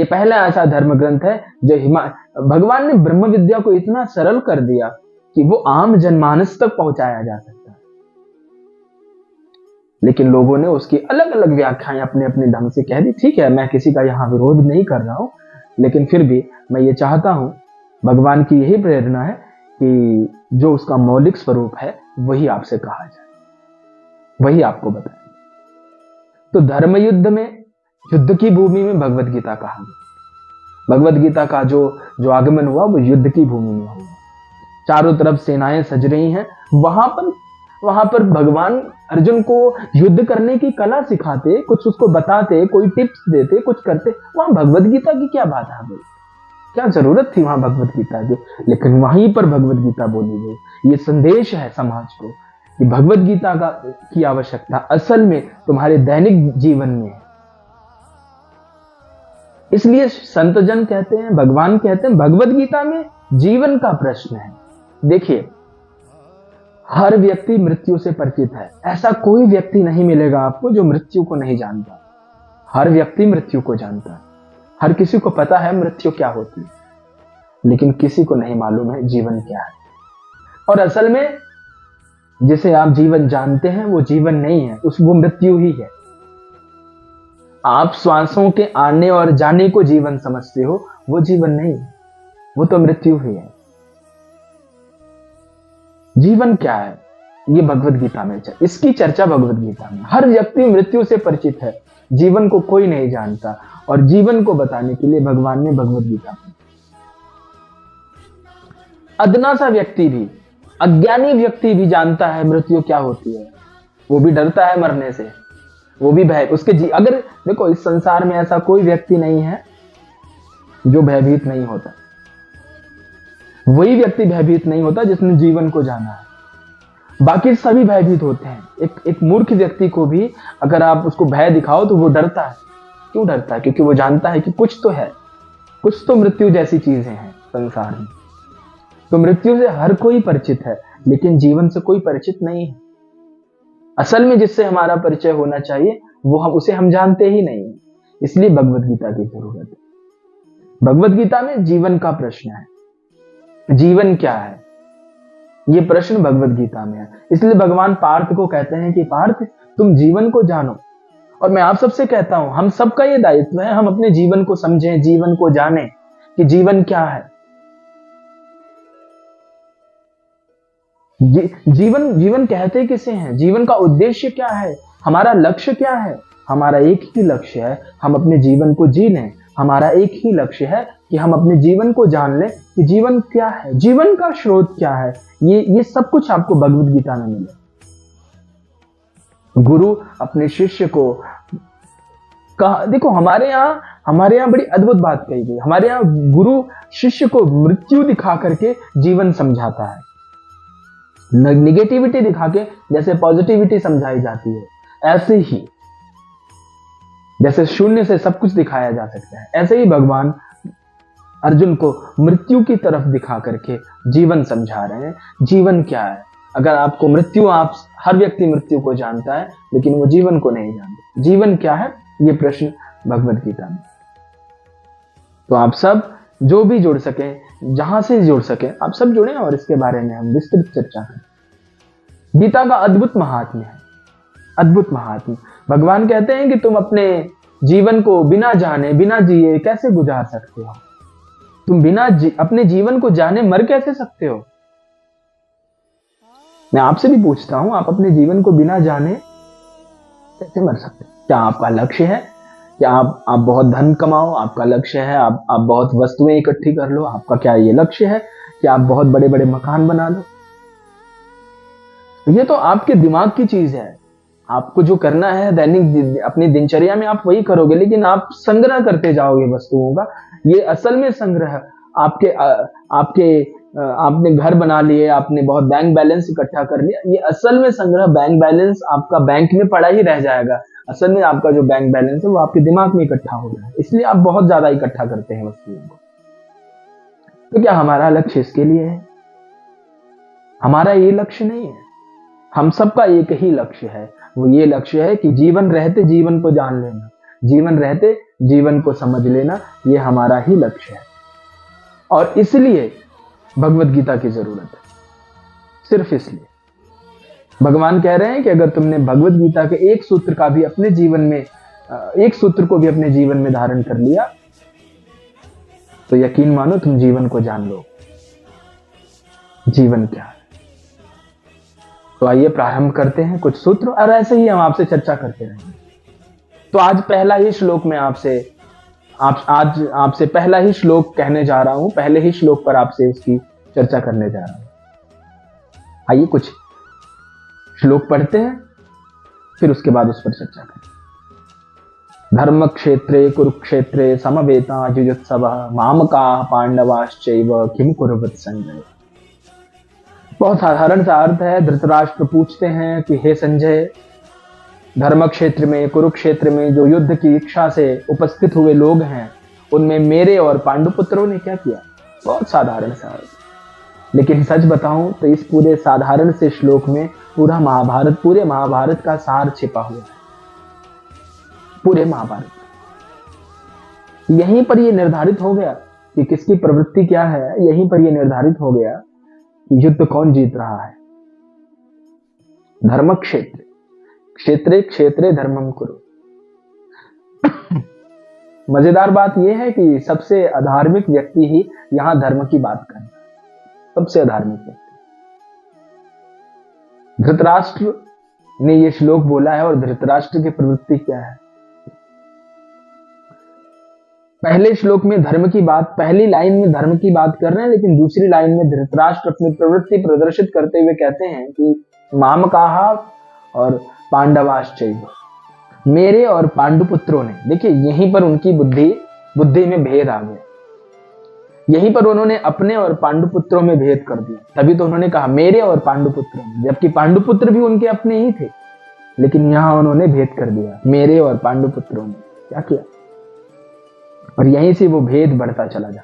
ये पहला ऐसा धर्म ग्रंथ है जो भगवान ने ब्रह्म विद्या को इतना सरल कर दिया कि वो आम जनमानस तक पहुंचाया जा सकता है। लेकिन लोगों ने उसकी अलग अलग व्याख्याएं अपने अपने ढंग से कह दी। ठीक है, मैं किसी का यहां विरोध नहीं कर रहा हूं, लेकिन फिर भी मैं ये चाहता हूं, भगवान की यही प्रेरणा है कि जो उसका मौलिक स्वरूप है वही आपसे कहा जाए, वही आपको बताए। तो धर्म युद्ध में, युद्ध की भूमि में भगवत गीता कहा गया। भगवत गीता का जो आगमन हुआ वो युद्ध की भूमि में हुआ। चारों तरफ सेनाएं सज रही हैं। वहां पर भगवान अर्जुन को युद्ध करने की कला सिखाते, कुछ उसको बताते, कोई टिप्स देते, कुछ करते। वहां भगवत गीता की क्या बात आ गई? क्या जरूरत थी वहां भगवत गीता की? लेकिन वहीं पर भगवत गीता बोली गई। ये संदेश है समाज को कि भगवत गीता की आवश्यकता असल में तुम्हारे दैनिक जीवन में है। इसलिए संत जन कहते हैं, भगवान कहते हैं, भगवत गीता में जीवन का प्रश्न है। देखिए, हर व्यक्ति मृत्यु से परिचित है। ऐसा कोई व्यक्ति नहीं मिलेगा आपको जो मृत्यु को नहीं जानता। हर व्यक्ति मृत्यु को जानता है। हर किसी को पता है मृत्यु क्या होती है, लेकिन किसी को नहीं मालूम है जीवन क्या है। और असल में जिसे आप जीवन जानते हैं वो जीवन नहीं है, वो मृत्यु ही है। आप श्वासों के आने और जाने को जीवन समझते हो, वो जीवन नहीं है, वो तो मृत्यु ही है। जीवन क्या है ये भगवत गीता में इसकी चर्चा भगवत गीता में। हर व्यक्ति मृत्यु से परिचित है, जीवन को कोई नहीं जानता। और जीवन को बताने के लिए भगवान ने भगवत गीता में, अदना सा व्यक्ति भी, अज्ञानी व्यक्ति भी जानता है मृत्यु क्या होती है। वो भी डरता है मरने से, वो भी भय उसके अगर देखो, इस संसार में ऐसा कोई व्यक्ति नहीं है जो भयभीत नहीं होता। वही व्यक्ति भयभीत नहीं होता जिसने जीवन को जाना है। बाकी सभी भयभीत होते हैं। एक मूर्ख व्यक्ति को भी अगर आप उसको भय दिखाओ तो वो डरता है। क्यों डरता है? क्योंकि वो जानता है कि कुछ तो है, कुछ तो मृत्यु जैसी चीजें हैं संसार में। तो मृत्यु से हर कोई परिचित है, लेकिन जीवन से कोई परिचित नहीं है। असल में जिससे हमारा परिचय होना चाहिए वो उसे हम जानते ही नहीं है। इसलिए भगवत गीता की जरूरत है। भगवत गीता में जीवन का प्रश्न है। जीवन क्या है ये प्रश्न भगवत गीता में है। इसलिए भगवान पार्थ को कहते हैं कि पार्थ, तुम जीवन को जानो। और मैं आप सबसे कहता हूं, हम सबका ये दायित्व है, हम अपने जीवन को समझें, जीवन को जानें कि जीवन क्या है। जीवन कहते किसे हैं? जीवन का उद्देश्य क्या है? हमारा लक्ष्य क्या है? हमारा एक ही लक्ष्य है, हम अपने जीवन को जी लें। हमारा एक ही लक्ष्य है कि हम अपने जीवन को जान लें कि जीवन क्या है, जीवन का स्रोत क्या है। ये सब कुछ आपको भगवत गीता में मिले। गुरु अपने शिष्य को कहा, देखो हमारे यहाँ बड़ी अद्भुत बात कही गई। हमारे यहाँ गुरु शिष्य को मृत्यु दिखा करके जीवन समझाता है, निगेटिविटी दिखा के जैसे पॉजिटिविटी समझाई जाती है। ऐसे ही जैसे शून्य से सब कुछ दिखाया जा सकता है, ऐसे ही भगवान अर्जुन को मृत्यु की तरफ दिखा करके जीवन समझा रहे हैं। जीवन क्या है? अगर आपको मृत्यु, आप हर व्यक्ति मृत्यु को जानता है, लेकिन वो जीवन को नहीं जानता। जीवन क्या है ये प्रश्न भगवत गीता में। तो आप सब जो भी जुड़ सके, जहां से जुड़ सके, आप सब जुड़े और इसके बारे में हम विस्तृत चर्चा करें। गीता का अद्भुत महात्म्य है, अद्भुत महात्म्य। भगवान कहते हैं कि तुम अपने जीवन को बिना जाने, बिना जिए कैसे गुजार सकते हो? तुम अपने जीवन को जाने मर कैसे सकते हो? मैं आपसे भी पूछता हूं, आप अपने जीवन को बिना जाने कैसे मर सकते हो? क्या आपका लक्ष्य है? क्या आप बहुत धन कमाओ, आपका लक्ष्य है? आप बहुत वस्तुएं इकट्ठी कर लो, आपका क्या ये लक्ष्य है? कि आप बहुत बड़े बड़े मकान बना लो? ये तो आपके दिमाग की चीज है। आपको जो करना है दैनिक अपनी दिनचर्या में आप वही करोगे, लेकिन आप संग्रह करते जाओगे वस्तुओं का। ये असल में संग्रह आपने घर बना लिए, आपने बहुत बैंक बैलेंस इकट्ठा कर लिया, ये असल में संग्रह, बैंक बैलेंस आपका बैंक में पड़ा ही रह जाएगा। असल में आपका जो बैंक बैलेंस है वो आपके दिमाग में इकट्ठा हो रहा है, इसलिए आप बहुत ज्यादा इकट्ठा करते हैं वस्तुओं को। तो क्या हमारा लक्ष्य इसके लिए है? हमारा ये लक्ष्य नहीं है। हम सबका एक ही लक्ष्य है, वो ये लक्ष्य है कि जीवन रहते जीवन को जान लेना, जीवन रहते जीवन को समझ लेना, ये हमारा ही लक्ष्य है। और इसलिए भगवत गीता की जरूरत है, सिर्फ इसलिए। भगवान कह रहे हैं कि अगर तुमने भगवत गीता के एक सूत्र का भी अपने जीवन में, एक सूत्र को भी अपने जीवन में धारण कर लिया, तो यकीन मानो तुम जीवन को जान लो, जीवन क्या है। तो आइए प्रारंभ करते हैं कुछ सूत्र, और ऐसे ही हम आपसे चर्चा करते रहेंगे। तो आज पहला ही श्लोक में आपसे पहला ही श्लोक कहने जा रहा हूं, पहले ही श्लोक पर आपसे इसकी चर्चा करने जा रहा हूं। आइए कुछ श्लोक पढ़ते हैं, फिर उसके बाद उस पर चर्चा करें। धर्म क्षेत्रे कुरुक्षेत्रे समवेता युयुत्सवः मामकाः पांडवाश्चैव किम कुर्वत संजय। बहुत साधारण सा अर्थ है। धृतराष्ट्र पूछते हैं कि हे संजय, धर्म क्षेत्र में, कुरुक्षेत्र में जो युद्ध की इच्छा से उपस्थित हुए लोग हैं, उनमें मेरे और पांडुपुत्रों ने क्या किया। बहुत साधारण सा अर्थ, लेकिन सच बताऊं तो इस पूरे साधारण से श्लोक में पूरे महाभारत का सार छिपा हुआ है। पूरे महाभारत यहीं पर यह निर्धारित हो गया कि किसकी प्रवृत्ति क्या है। यहीं पर यह निर्धारित हो गया कि युद्ध कौन जीत रहा है। धर्म क्षेत्र, क्षेत्रे क्षेत्रे धर्मम कुरु। मजेदार बात यह है कि सबसे अधार्मिक व्यक्ति ही यहां धर्म की बात कर रहा है, सबसे अधार्मिक व्यक्ति। धृतराष्ट्र ने यह श्लोक बोला है, और धृतराष्ट्र की प्रवृत्ति क्या है। पहले श्लोक में धर्म की बात, पहली लाइन में धर्म की बात कर रहे हैं, लेकिन दूसरी लाइन में धृतराष्ट्र अपनी प्रवृत्ति प्रदर्शित करते हुए कहते हैं कि मामकाः और पांडवाश्चैव, मेरे और पांडुपुत्रों ने। देखिए यहीं पर उनकी बुद्धि में भेद आ गया। यहीं पर उन्होंने अपने और पांडुपुत्रों में भेद कर दिया। तभी तो उन्होंने कहा मेरे और पांडुपुत्रों में, जबकि पांडुपुत्र भी उनके अपने ही थे, लेकिन यहां उन्होंने भेद कर दिया। मेरे और पांडुपुत्रों ने क्या किया, और यहीं से वो भेद बढ़ता चला जाता।